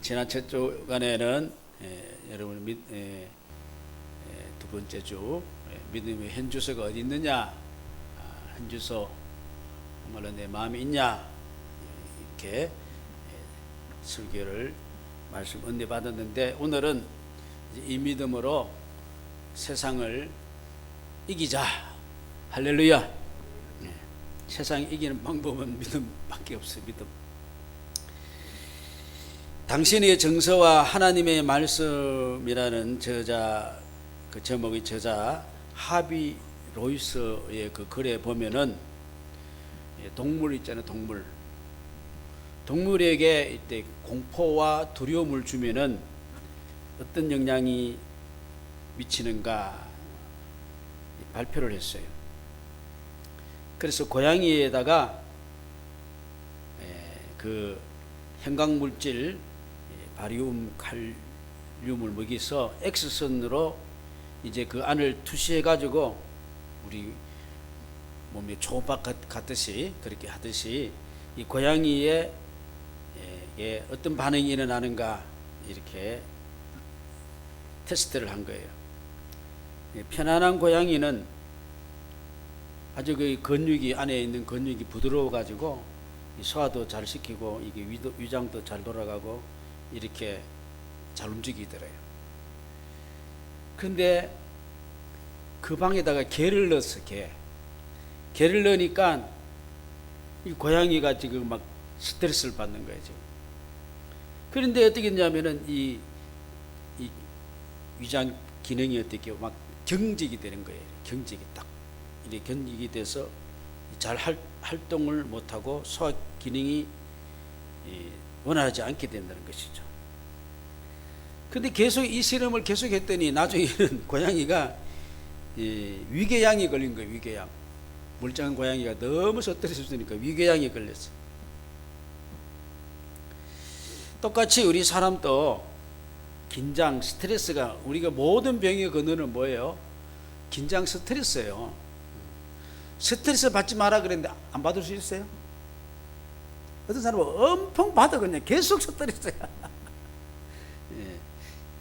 지난 첫 주간에는 여러분 두 번째 주 믿음의 현주소가 어디 있느냐, 현주소 정말로 내 마음이 있냐, 이렇게 설교를 말씀 은혜 받았는데, 오늘은 이 믿음으로 세상을 이기자. 할렐루야. 세상 이기는 방법은 믿음밖에 없어요. 믿음. 당신의 정서와 하나님의 말씀이라는 저자, 그 제목의 저자 하비 로이스의 그 글에 보면은 동물 있잖아요. 동물에게 이때 공포와 두려움을 주면은 어떤 영향이 미치는가 발표를 했어요. 그래서 고양이에다가 그 형광물질 바리움, 칼륨을 먹여서 X선으로 이제 그 안을 투시해 가지고 우리 몸에 초음파 같듯이 그렇게 하듯이 이 고양이의 어떤 반응이 일어나는가 이렇게 테스트를 한 거예요. 편안한 고양이는 아주 그 근육이 안에 있는 근육이 부드러워 가지고 소화도 잘 시키고 이게 위장도 잘 돌아가고 이렇게 잘 움직이더래요. 근데 그 방에다가 개를 넣었어. 개를 넣으니까 이 고양이가 지금 막 스트레스를 받는 거예요, 지금. 그런데 어떻게 했냐면은 이 위장 기능이 어떻게 막 경직이 되는 거예요. 경직이 딱 이렇게 경직이 돼서 잘 활동을 못하고 소화 기능이 원하지 않게 된다는 것이죠. 근데 계속 이 실험을 계속 했더니 나중에는 고양이가 위궤양이 걸린 거예요. 위궤양. 멀쩡한 고양이가 너무 스트레스 주니까 위궤양이 걸렸어요. 똑같이 우리 사람도 긴장, 스트레스가, 우리가 모든 병의 근원은 뭐예요? 긴장, 스트레스예요. 스트레스 받지 마라 그랬는데 안 받을 수 있어요? 어떤 사람은 엄청 받아. 그냥 계속 스트레스야.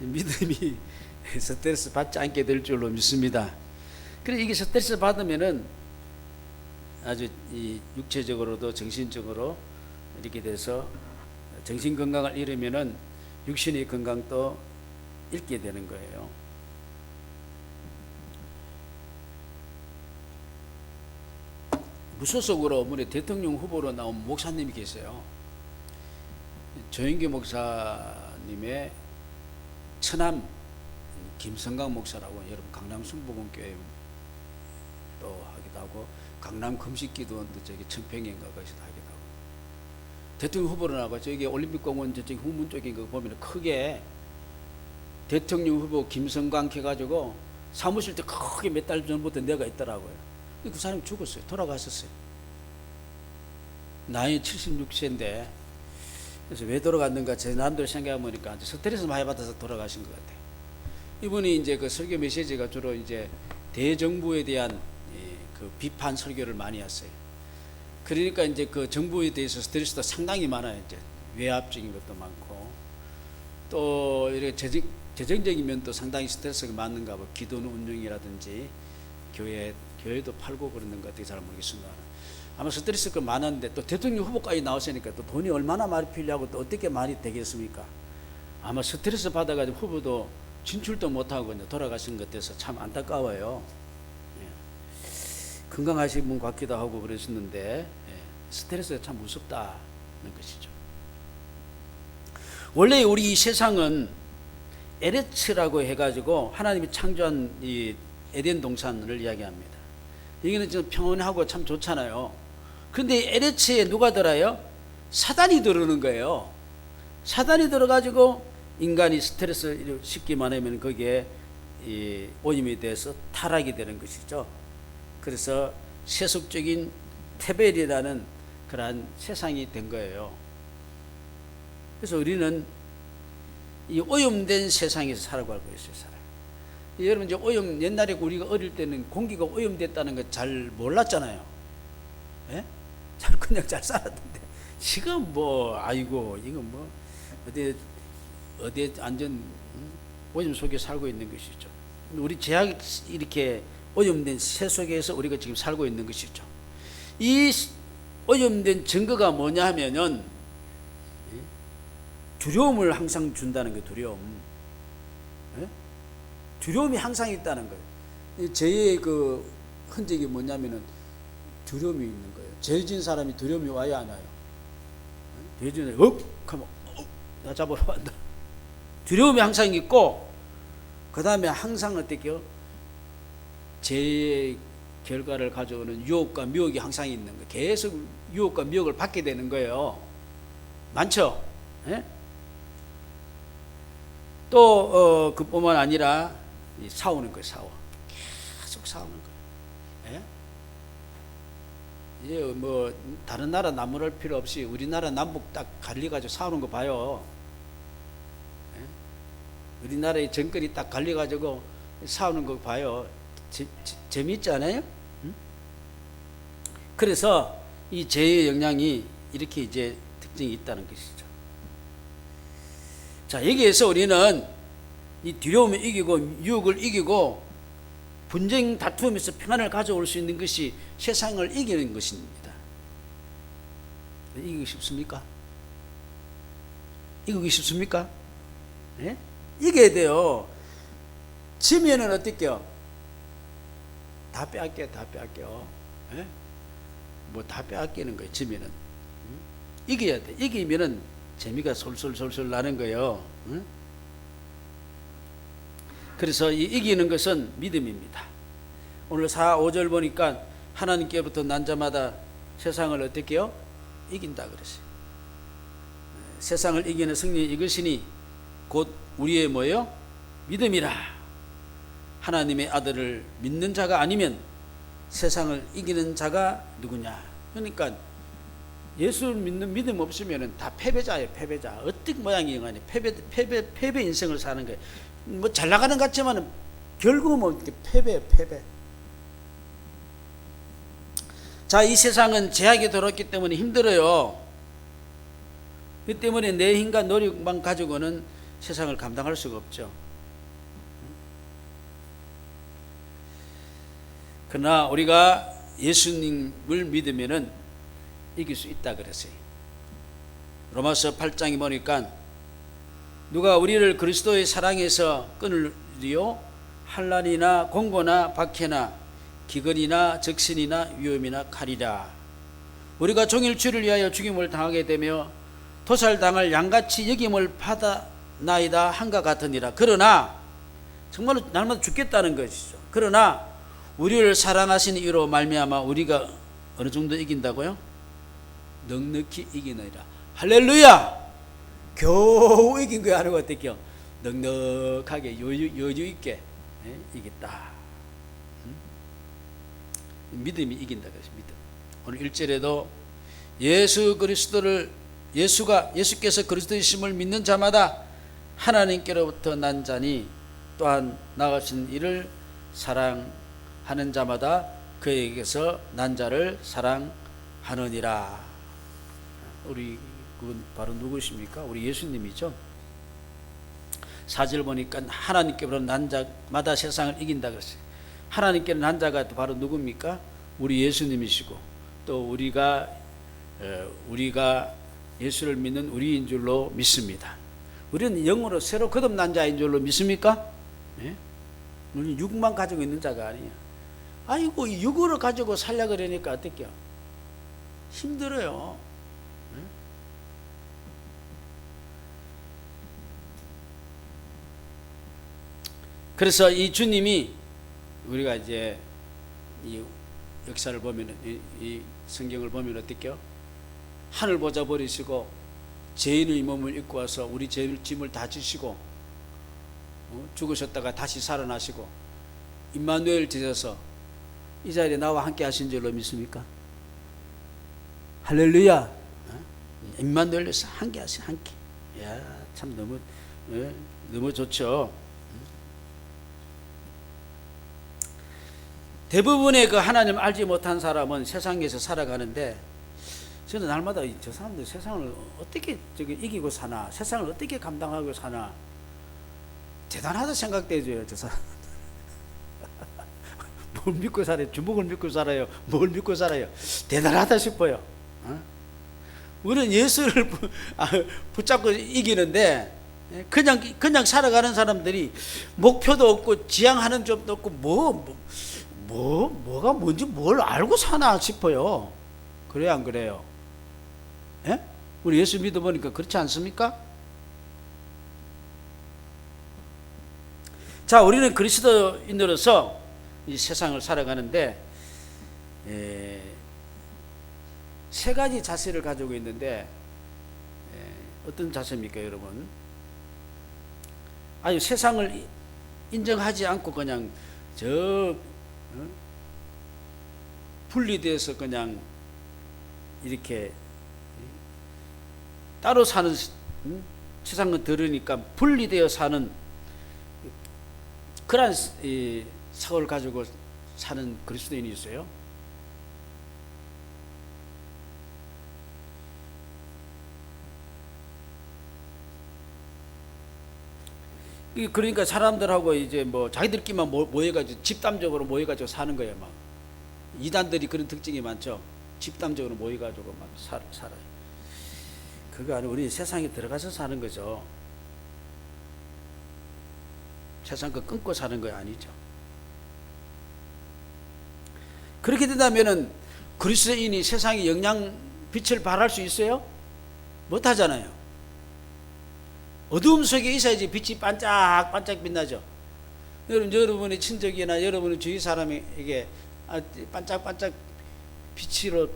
믿음이 스트레스 받지 않게 될 줄로 믿습니다. 그래서 이게 스트레스 받으면은 아주 이 육체적으로도 정신적으로 이렇게 돼서 정신 건강을 잃으면은 육신의 건강도 잃게 되는 거예요. 무소속으로 우리 대통령 후보로 나온 목사님이 계세요. 조영기 목사님의 처남 김성강 목사라고, 여러분 강남 순복음교회 또 하기도 하고 강남 금식기도원도 저기 청평인가 거기서 하기도 하고, 대통령 후보로 나가 저기 올림픽공원 저기 후문 쪽인 거 보면 크게 대통령 후보 김성강 해가지고 사무실 때 크게 몇 달 전부터 내가 있더라고요. 그 사람이 죽었어요. 돌아갔었어요. 나이 76세인데 그래서 왜 돌아갔는가 제 나름대로 생각해보니까 스트레스 많이 받아서 돌아가신 것 같아요. 이분이 이제 그 설교 메시지가 주로 이제 대정부에 대한 그 비판 설교를 많이 했어요. 그러니까 이제 그 정부에 대해서 스트레스도 상당히 많아요. 이제 외압적인 것도 많고 또 이렇게 재정적인 면도 상당히 스트레스가 많은가 봐. 기도 운영이라든지 교회도 팔고 그러는 것 같아요. 잘 모르겠습니다. 아마 스트레스가 많았는데 또 대통령 후보까지 나왔으니까 또 돈이 얼마나 많이 필요하고 또 어떻게 많이 되겠습니까? 아마 스트레스 받아가지고 후보도 진출도 못하고 돌아가신 것 같아서 참 안타까워요. 건강하신 분 같기도 하고 그랬었는데 스트레스가 참 무섭다는 것이죠. 원래 우리 이 세상은 에레츠라고 해가지고 하나님이 창조한 이 에덴 동산을 이야기합니다. 여기는 좀 평온하고 참 좋잖아요. 근데 에레츠에 누가 들어요? 사단이 들어오는 거예요. 사단이 들어가지고 인간이 스트레스 쉽게만 하면 거기에 오염이 돼서 타락이 되는 것이죠. 그래서 세속적인 테벨이라는 그러한 세상이 된 거예요. 그래서 우리는 이 오염된 세상에서 살아가고 있어요. 여러분 이제 오염, 옛날에 우리가 어릴 때는 공기가 오염됐다는 거 잘 몰랐잖아요. 예? 그냥 잘 살았는데 지금 뭐 아이고 이거 뭐 어디 어디에 완전 오염 속에 살고 있는 것이죠. 우리 죄악 이렇게 오염된 새 속에서 우리가 지금 살고 있는 것이죠. 이 오염된 증거가 뭐냐 하면은 두려움을 항상 준다는 거예요. 두려움. 두려움이 항상 있다는 거예요. 죄의 그 흔적이 뭐냐면은 두려움이 있는 거예요. 죄 지은 사람이 두려움이 와야 하나요? 죄 지은 사람이 하면 나 잡으러 간다. 두려움이 항상 있고, 그 다음에 항상 어떻게요? 죄의 결과를 가져오는 유혹과 미혹이 항상 있는 거예요. 계속 유혹과 미혹을 받게 되는 거예요. 많죠? 예? 또 그뿐만 아니라 싸우는 거예요. 계속 싸우는 거예요. 예? 뭐 다른 나라 나무랄 필요 없이 우리나라 남북 딱 갈려가지고 싸우는 거 봐요. 예? 우리나라의 정권이 딱 갈려가지고 싸우는 거 봐요. 재미있지 않아요? 응? 그래서 이 죄의 영향이 이렇게 이제 특징이 있다는 것이죠. 자, 여기에서 우리는 이 두려움을 이기고 유혹을 이기고 분쟁 다투면서 평안을 가져올 수 있는 것이 세상을 이기는 것입니다. 이기고 싶습니까? 이기고 싶습니까? 예? 이겨야 돼요. 지면은 어떨게요? 다 빼앗겨요. 다 빼앗겨. 예? 뭐 다 빼앗기는 거예요. 지면은. 응? 이겨야 돼. 이기면은 재미가 솔솔솔솔 나는 거예요. 응? 그래서 이 이기는 것은 믿음입니다. 오늘 4, 5절 보니까 하나님께로부터 난 자마다 세상을 어떻게 해요? 이긴다 그랬어요. 세상을 이기는 승리 이것이니 곧 우리의 뭐예요? 믿음이라. 하나님의 아들을 믿는 자가 아니면 세상을 이기는 자가 누구냐? 그러니까 예수를 믿는 믿음 없으면 다 패배자예요. 패배자. 어떤 모양이 간에 패배 인생을 사는 거예요. 뭐 잘 나가는 것 같지만 결국은 뭐 패배. 자, 이 세상은 죄악이 들어왔기 때문에 힘들어요. 그 때문에 내 힘과 노력만 가지고는 세상을 감당할 수가 없죠. 그러나 우리가 예수님을 믿으면은 이길 수 있다 그랬어요. 로마서 8장에 보니까 누가 우리를 그리스도의 사랑에서 끊으리요? 환난이나 공고나 박해나 기근이나 적신이나 위험이나 칼이라. 우리가 종일 주를 위하여 죽임을 당하게 되며 도살당할 양같이 여김을 받아나이다 한과 같으니라. 그러나 정말로 날마다 죽겠다는 것이죠. 그러나 우리를 사랑하시는 이로 말미암아 우리가 어느 정도 이긴다고요? 넉넉히 이기느니라. 할렐루야! 겨우 이긴 거야. 하는 거 어때요? 넉넉하게 여유 있게 이겼다. 믿음이 이긴다. 그래서 믿음. 오늘 1절에도 예수께서 그리스도이심을 믿는 자마다 하나님께로부터 난 자니 또한 나가신 이를 사랑하는 자마다 그에게서 난 자를 사랑하느니라. 우리 그건 바로 누구십니까? 우리 예수님이죠. 4절 보니까 하나님께로부터 난 자마다 세상을 이긴다 그랬어요. 하나님께로 난 자가 바로 누굽니까? 우리 예수님이시고 또 우리가 예수를 믿는 우리인 줄로 믿습니다. 우리는 영으로 새로 거듭난 자인 줄로 믿습니까? 네? 우리는 육만 가지고 있는 자가 아니에요. 아이고, 육으로 가지고 살려 그러니까 어떡해요? 힘들어요. 네? 그래서 이 주님이 우리가 이제 이 역사를 보면 이 성경을 보면 어떻게요? 하늘 보좌 버리시고 죄인의 몸을 입고 와서 우리 짐을 다 지시고 죽으셨다가 다시 살아나시고 임마누엘 되셔서 이 자리에 나와 함께 하신 줄로 믿습니까? 할렐루야. 임마누엘에서 함께 하신 함께. 야, 참 너무 좋죠. 대부분의 그 하나님 알지 못한 사람은 세상에서 살아가는데 저는 날마다 저 사람들 세상을 어떻게 이기고 사나, 세상을 어떻게 감당하고 사나, 대단하다 생각되죠. 저 사람 뭘 믿고 살아요? 주먹을 믿고 살아요? 뭘 믿고 살아요? 대단하다 싶어요. 우리는 예수를 붙잡고 이기는데, 그냥 살아가는 사람들이 목표도 없고 지향하는 점도 없고 뭐가 뭔지 뭘 알고 사나 싶어요. 그래요, 안 그래요? 예? 우리 예수 믿어보니까 그렇지 않습니까? 자, 우리는 그리스도인으로서 이 세상을 살아가는데 세 가지 자세를 가지고 있는데, 어떤 자세입니까, 여러분? 아니, 세상을 인정하지 않고 그냥 분리돼서 그냥 이렇게 따로 사는, 세상은 들으니까 분리되어 사는 그러한 사고를 가지고 사는 그리스도인이 있어요. 그러니까 사람들하고 이제 뭐 자기들끼리만 모여가지고 집단적으로 모여가지고 사는 거예요. 막 이단들이 그런 특징이 많죠. 집단적으로 모여가지고 막 살아요. 그거 아니고 우리 세상에 들어가서 사는 거죠. 세상 거 끊고 사는 거 아니죠. 그렇게 된다면은 그리스도인이 세상에 빛을 발할 수 있어요? 못하잖아요. 어두움 속에 있어야지 빛이 반짝반짝 빛나죠. 여러분의 친척이나 여러분의 주위 사람에게 반짝반짝 빛으로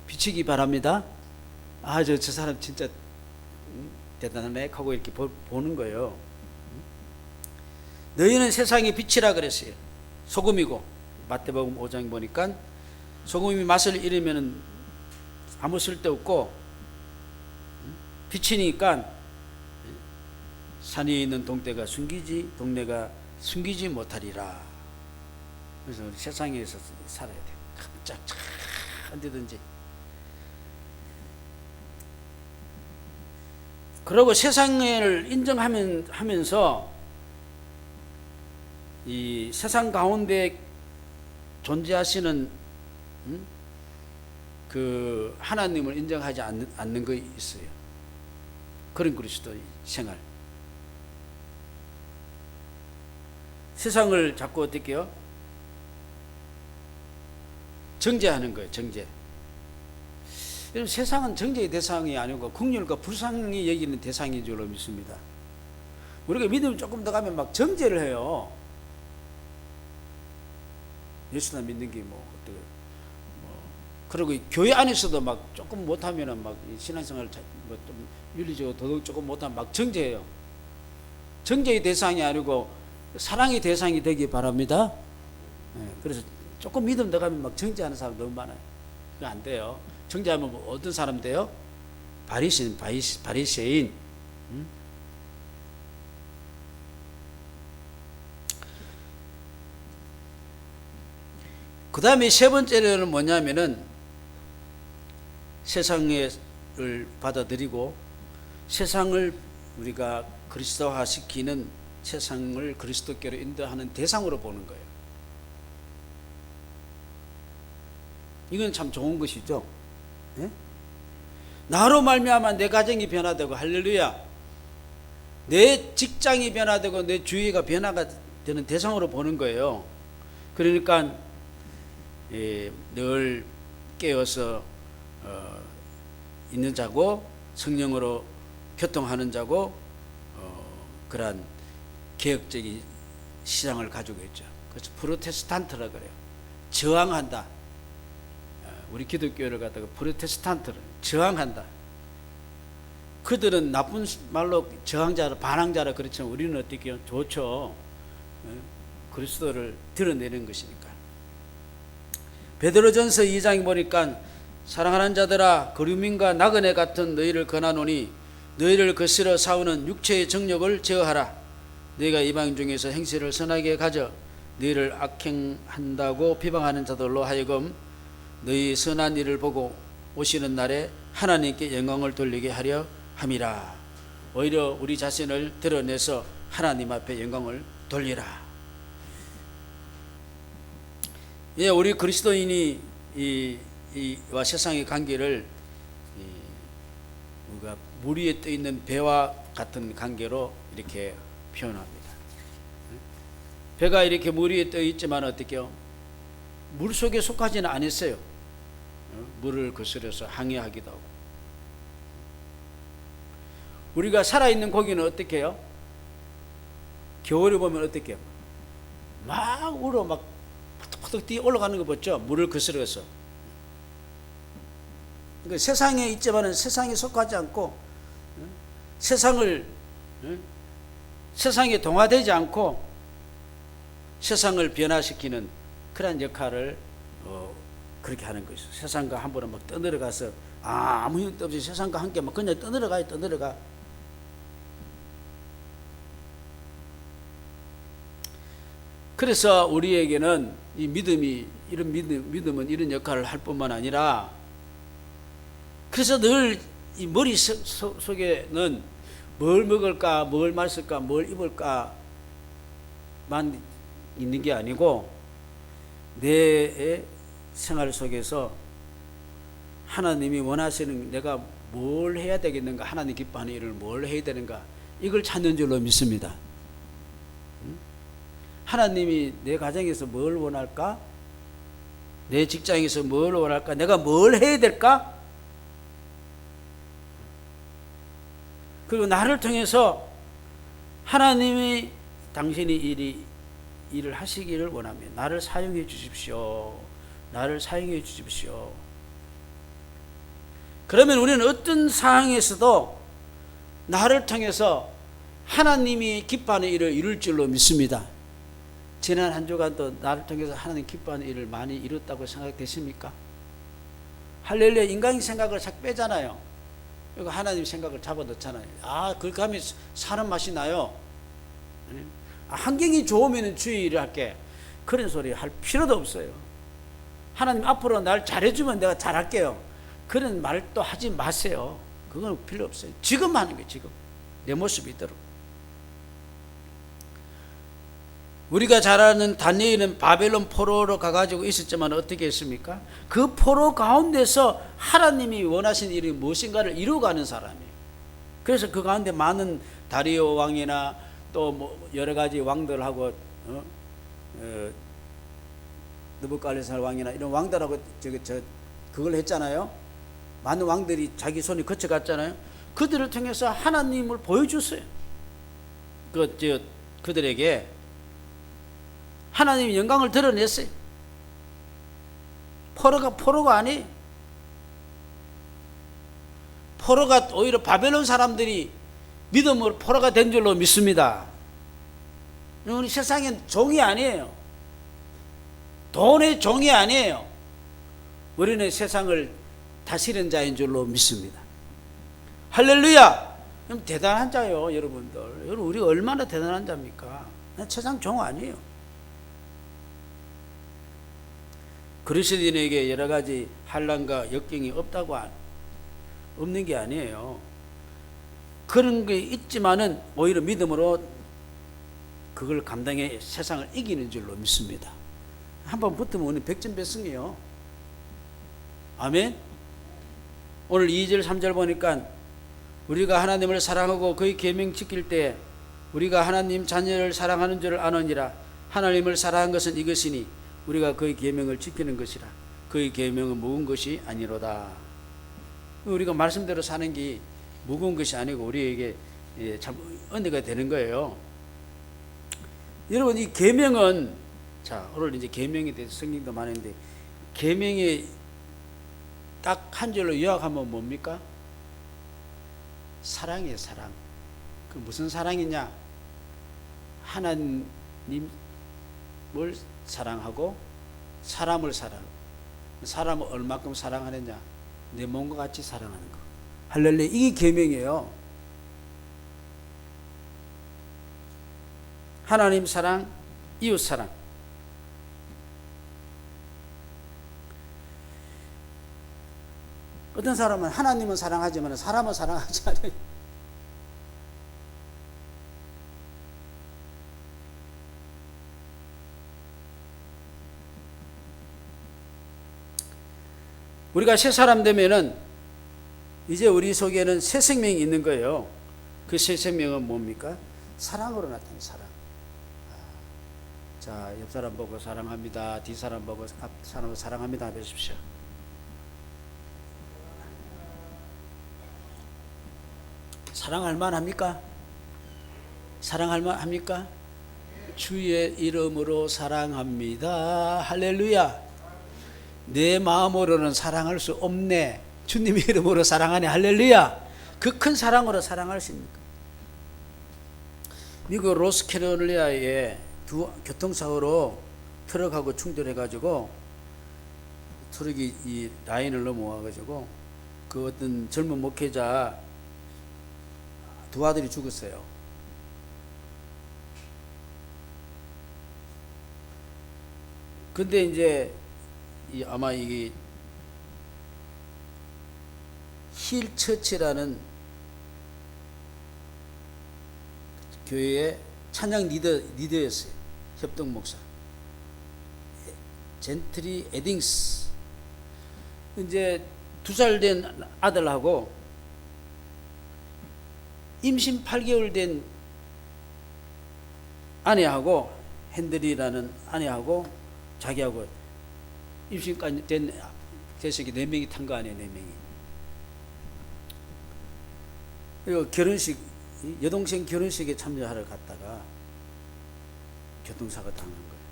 비치기 바랍니다. 저 사람 진짜 대단하네 하고 이렇게 보는 거예요. 너희는 세상의 빛이라 그랬어요. 소금이고, 마태복음 5장 보니까 소금이 맛을 잃으면 아무 쓸데없고, 빛이니까 산에 있는 동네가 숨기지 못하리라. 그래서 세상에서 살아야 돼. 깜짝 언제든지. 그리고 세상을 인정하면서 이 세상 가운데 존재하시는 그 하나님을 인정하지 않는 거 있어요. 그런 그리스도의 생활. 세상을 자꾸 어떻게 해요? 정죄하는 거예요. 정죄. 여러분, 세상은 정죄의 대상이 아니고 긍휼과 불쌍히 여기는 대상인 줄로 믿습니다. 우리가 믿음을 조금 더 가면 막 정죄를 해요. 예수나 믿는 게 어떻게 그리고 교회 안에서도 막 조금 못하면은 막 신앙생활 좀 윤리적으로 도덕 조금 못하면 막 정죄해요. 정죄의 대상이 아니고 사랑의 대상이 되기 바랍니다. 그래서 조금 믿음 더 가면 막 정죄하는 사람 너무 많아요. 그거 안 돼요. 정죄하면 어떤 사람 돼요? 바리새인. 그 다음에 세 번째는 뭐냐면은 세상을 받아들이고 세상을 우리가 그리스도화 시키는, 세상을 그리스도께로 인도하는 대상으로 보는 거예요. 이건 참 좋은 것이죠. 예? 나로 말미암아 내 가정이 변화되고, 할렐루야, 내 직장이 변화되고 내 주위가 변화가 되는 대상으로 보는 거예요. 그러니까 늘 깨어서 있는 자고 성령으로 교통하는 자고 그러한 개혁적인 시장을 가지고 있죠. 그래서 프로테스탄트라 그래요. 저항한다. 우리 기독교를 갖다가 프로테스탄트를 저항한다. 그들은 나쁜 말로 저항자라, 반항자라 그렇지만 우리는 어떻게 해요? 좋죠. 그리스도를 드러내는 것이니까. 베드로전서 2장에 보니까 사랑하는 자들아, 그루민과 나그네 같은 너희를 권하노니 너희를 거스려 싸우는 육체의 정욕을 제어하라. 너희가 이방 중에서 행실을 선하게 가져 너희를 악행한다고 비방하는 자들로 하여금 너희 선한 일을 보고 오시는 날에 하나님께 영광을 돌리게 하려 함이라. 오히려 우리 자신을 드러내서 하나님 앞에 영광을 돌리라. 예, 우리 그리스도인이 이와 세상의 관계를 우리가 물 위에 떠 있는 배와 같은 관계로 이렇게 표현합니다. 배가 이렇게 물 위에 떠 있지만 어떻게요? 물 속에 속하지는 않았어요. 물을 거스려서 항해하기도 하고. 우리가 살아있는 고기는 어떻게 해요? 겨울에 보면 어떻게 해요? 막 울어 막 푸득푸득 뛰어 올라가는 거 봤죠? 물을 거스려서. 그러니까 세상에 있지만은 세상에 속하지 않고 세상에 동화되지 않고 세상을 변화시키는 그런 역할을 그렇게 하는 것이죠. 세상과 함부로 막 떠들어가서 아무 힘도 없이 세상과 함께 막 그냥 떠들어가. 그래서 우리에게는 이 믿음은 이런 역할을 할 뿐만 아니라, 그래서 늘 이 머리 속에는 뭘 먹을까, 뭘 마실까, 뭘 입을까만 있는 게 아니고, 내 생활 속에서 하나님이 원하시는 내가 뭘 해야 되겠는가, 하나님 기뻐하는 일을 뭘 해야 되는가, 이걸 찾는 줄로 믿습니다. 하나님이 내 가정에서 뭘 원할까? 내 직장에서 뭘 원할까? 내가 뭘 해야 될까? 그리고 나를 통해서 하나님이 당신이 일을 하시기를 원하며 나를 사용해 주십시오. 나를 사용해 주십시오. 그러면 우리는 어떤 상황에서도 나를 통해서 하나님이 기뻐하는 일을 이룰 줄로 믿습니다. 지난 한 주간도 나를 통해서 하나님 기뻐하는 일을 많이 이뤘다고 생각되십니까? 할렐루야. 인간의 생각을 싹 빼잖아요. 그리고 하나님 생각을 잡아넣잖아요. 그렇게 하면 사는 맛이 나요. 환경이 좋으면 주의 일을 할게, 그런 소리 할 필요도 없어요. 하나님 앞으로 날 잘해주면 내가 잘할게요, 그런 말도 하지 마세요. 그건 필요 없어요. 지금 하는 거예요. 지금 내 모습이 있도록. 우리가 잘 아는 다니엘은 바벨론 포로로 가가지고 있었지만 어떻게 했습니까? 그 포로 가운데서 하나님이 원하신 일이 무엇인가를 이루어가는 사람이에요. 그래서 그 가운데 많은 다리오 왕이나 또 뭐 여러 가지 왕들하고 느부갓네살 왕이나 이런 왕들하고 그걸 했잖아요. 많은 왕들이 자기 손이 거쳐갔잖아요. 그들을 통해서 하나님을 보여줬어요. 그들에게 하나님의 영광을 드러냈어요. 포로가 아니에요. 포로가 오히려 바벨론 사람들이 믿음으로 포로가 된 줄로 믿습니다. 우리 세상엔 종이 아니에요. 돈의 종이 아니에요. 우리는 세상을 다스리는 자인 줄로 믿습니다. 할렐루야. 대단한 자요, 여러분들. 여러분, 우리 얼마나 대단한 자입니까? 세상 종 아니에요. 그리스도인에게 여러 가지 환난과 역경이 없는 게 아니에요. 그런 게 있지만은 오히려 믿음으로 그걸 감당해 세상을 이기는 줄로 믿습니다. 한번 붙으면 우리 백전백승이에요. 아멘. 오늘 2절 3절 보니까 우리가 하나님을 사랑하고 그의 계명 지킬 때 우리가 하나님 자녀를 사랑하는 줄을 아느니라. 하나님을 사랑한 것은 이것이니 우리가 그의 계명을 지키는 것이라. 그의 계명은 무거운 것이 아니로다. 우리가 말씀대로 사는 게 무거운 것이 아니고 우리에게 참 은혜가 되는 거예요. 여러분, 이 계명은, 자, 오늘 이제 계명에 대해서 성경도 많은데, 계명이 딱 한 줄로 요약하면 뭡니까? 사랑이에요, 사랑. 그 무슨 사랑이냐? 하나님을 사랑하고 사람을 사랑하고, 사람을 얼마큼 사랑하느냐? 내 몸과 같이 사랑하는 거. 할렐루야. 이게 계명이에요. 하나님 사랑, 이웃 사랑. 어떤 사람은 하나님은 사랑하지만 사람은 사랑하지 않아요. 우리가 새 사람 되면은 이제 우리 속에는 새 생명이 있는 거예요. 그 새 생명은 뭡니까? 사랑으로 나타나는 사랑. 자, 옆 사람 보고 사랑합니다. 뒷 사람 보고 앞 사람을 사랑합니다 해보십시오. 사랑할 만합니까? 사랑할 만합니까? 주의 이름으로 사랑합니다. 할렐루야. 내 마음으로는 사랑할 수 없네. 주님의 이름으로 사랑하네. 할렐루야. 그 큰 사랑으로 사랑할 수 있습니까? 미국 로스캐롤리아에 두 교통사고로 트럭하고 충돌해가지고 트럭이 이 라인을 넘어와가지고 그 어떤 젊은 목회자 두 아들이 죽었어요. 근데 이제 아마 이게 힐처치라는 교회의 찬양 리더였어요. 협동 목사 젠트리 에딩스. 이제 2살 된 아들하고 임신 8개월 된 아내하고 핸들이라는 아내하고 자기하고 임신까지 된 자식이 4명이 탄 거 아니에요. 4명이. 그리고 결혼식, 여동생 결혼식에 참여하러 갔다가 교통사고 당한 거예요.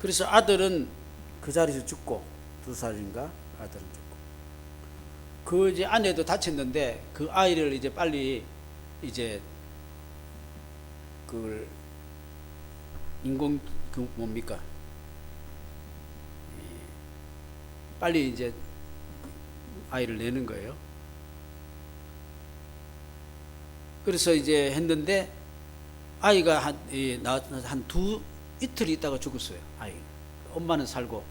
그래서 아들은 그 자리에서 죽고, 2살인가 아들은 죽고, 그 이제 아내도 다쳤는데 그 아이를 이제 빨리 이제 그걸 인공 그 뭡니까? 빨리 이제 아이를 내는 거예요. 그래서 이제 했는데 아이가 한 이틀 있다가 죽었어요. 아이. 엄마는 살고.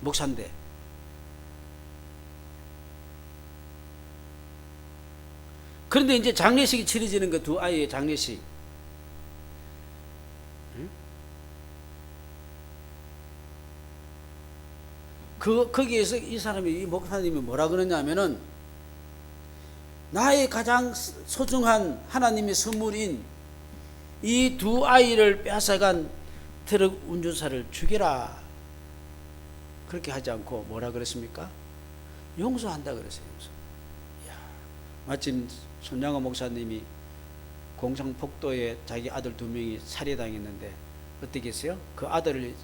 목사인데. 그런데 이제 장례식이 치러지는 거, 두 아이의 장례식. 거기에서 이 사람이, 이 목사님이 뭐라 그러냐면은, 나의 가장 소중한 하나님의 선물인 이 두 아이를 뺏어간 트럭 운전사를 죽여라. 그렇게 하지 않고 뭐라 그랬습니까? 용서한다 그랬어요. 용서. 이야, 마침 손양호 목사님이 공상폭도에 자기 아들 2명이 살해당했는데 어떻게 했어요? 그 아들을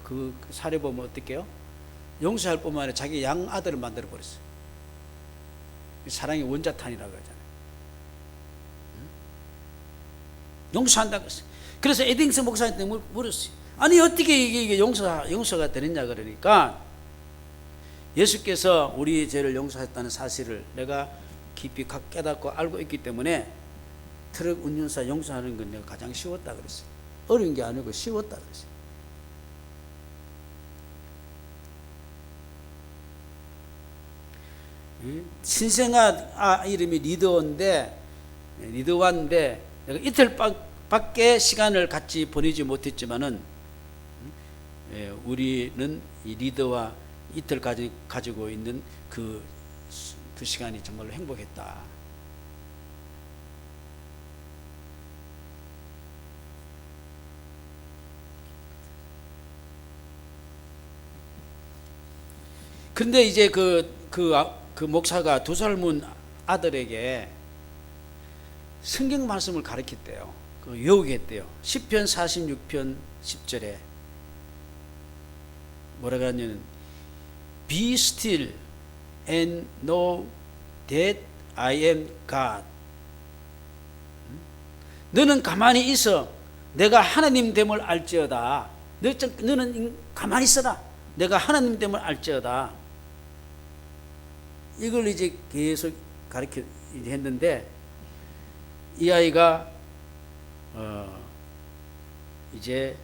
그 살해 보면 어떻게 해요? 용서할 뿐만 아니라 자기 양 아들을 만들어 버렸어요. 사랑의 원자탄이라고 하잖아요. 용서한다고 했어요. 그래서 에딩스 목사한테 물었어요. 아니 어떻게 이게 용서가 되느냐 그러니까, 예수께서 우리의 죄를 용서했다는 사실을 내가 깊이 깨닫고 알고 있기 때문에 트럭 운전사 용서하는 건 내가 가장 쉬웠다 그랬어요. 어려운 게 아니고 쉬웠다 그랬어요. 신생아 이름이 리더완인데 내가 이틀밖에 시간을 같이 보내지 못했지만은, 우리는 이 리더와 이틀 가지고 있는 그 시간이 정말로 행복했다. 근데 이제 그 목사가 2살 문 아들에게 성경 말씀을 가르쳤대요. 외우게 했대요. 시편 46편 10절에 뭐라고 하냐면, Be still and know that I am God. 너는 가만히 있어. 내가 하나님 됨을 알지어다. 너는 가만히 있어라. 내가 하나님 됨을 알지어다. 이걸 이제 계속 가르쳐 했는데, 이 아이가 이제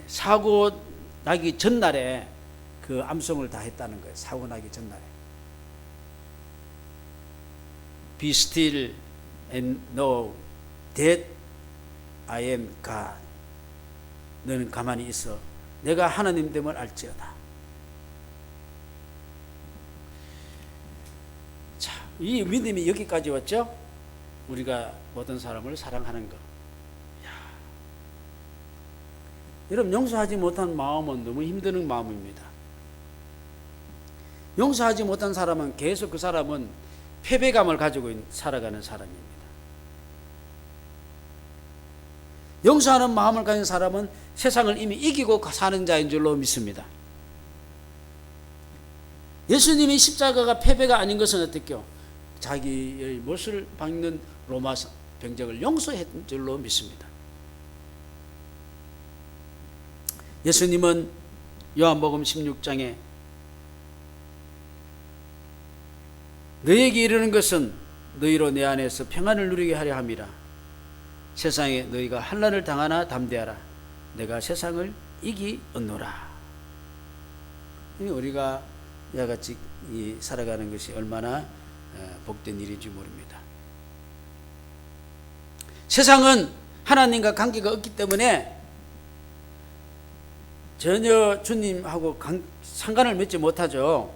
사고 나기 전날에 그 암송을 다 했다는 거예요. 사고 나기 전날에. Be still and know that I am God. 너는 가만히 있어. 내가 하나님 됨을 알지어다. 자, 이 믿음이 여기까지 왔죠? 우리가 모든 사람을 사랑하는 것. 여러분, 용서하지 못한 마음은 너무 힘드는 마음입니다. 용서하지 못한 사람은 계속 그 사람은 패배감을 가지고 살아가는 사람입니다. 용서하는 마음을 가진 사람은 세상을 이미 이기고 사는 자인 줄로 믿습니다. 예수님이 십자가가 패배가 아닌 것은 어떻게요? 자기의 못을 박는 로마 병정을 용서했던 줄로 믿습니다. 예수님은 요한복음 16장에 너희에게 이르는 것은 너희로 내 안에서 평안을 누리게 하려 함이라. 세상에 너희가 환난을 당하나 담대하라. 내가 세상을 이기었노라. 우리가 이와 같이 살아가는 것이 얼마나 복된 일인지 모릅니다. 세상은 하나님과 관계가 없기 때문에 전혀 주님하고 상관을 맺지 못하죠.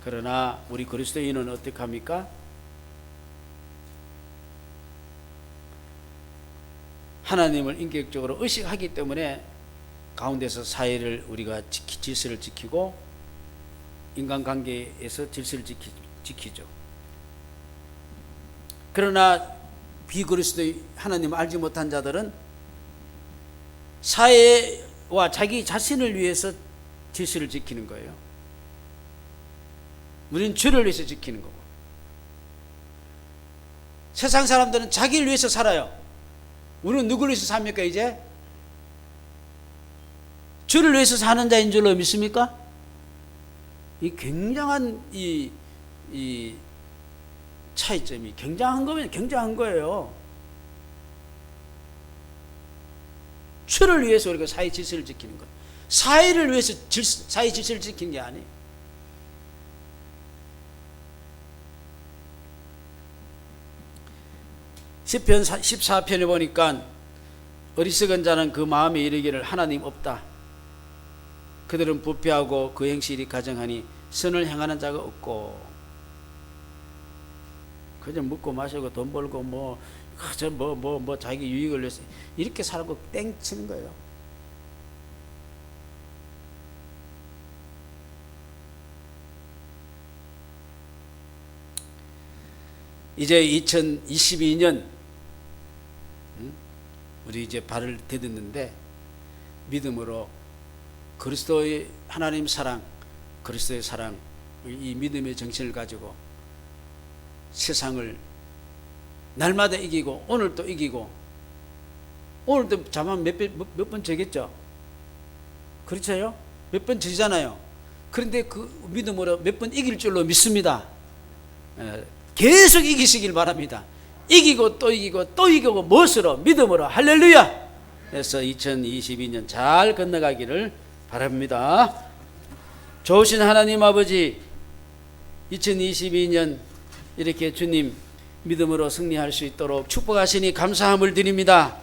그러나 우리 그리스도인은 어떻게 합니까? 하나님을 인격적으로 의식하기 때문에 가운데서 사회를 우리가 질서를 지키고 인간관계에서 질서를 지키죠. 그러나 비그리스도의 하나님을 알지 못한 자들은 사회와 자기 자신을 위해서 질서를 지키는 거예요. 우리는 주를 위해서 지키는 거고, 세상 사람들은 자기를 위해서 살아요. 우리는 누구를 위해서 삽니까? 이제 주를 위해서 사는 자인 줄로 믿습니까? 이 굉장한 이 차이점이 굉장한 거면 굉장한 거예요. 주를 위해서 우리가 사회 질서를 지키는 것, 사회를 위해서 사회 질서를 지키는 게 아니에요. 시편 14편에 보니까 어리석은 자는 그 마음에 이르기를 하나님 없다. 그들은 부패하고 그 행실이 가정하니 선을 행하는 자가 없고. 그냥 먹고 마시고 돈 벌고 자기 유익을 위해서 이렇게 살고 땡치는 거예요. 이제 2022년 우리 이제 발을 디뎠는데 믿음으로 그리스도의 하나님 사랑, 그리스도의 사랑, 이 믿음의 정신을 가지고 세상을 날마다 이기고 오늘도 이기고, 오늘도 자만 몇 번 지겠죠? 그렇죠? 몇 번 지잖아요. 그런데 그 믿음으로 몇 번 이길 줄로 믿습니다. 계속 이기시길 바랍니다. 이기고 또 이기고 또 이기고 무엇으로? 믿음으로. 할렐루야. 그래서 2022년 잘 건너가기를 바랍니다. 좋으신 하나님 아버지, 2022년 이렇게 주님 믿음으로 승리할 수 있도록 축복하시니 감사함을 드립니다.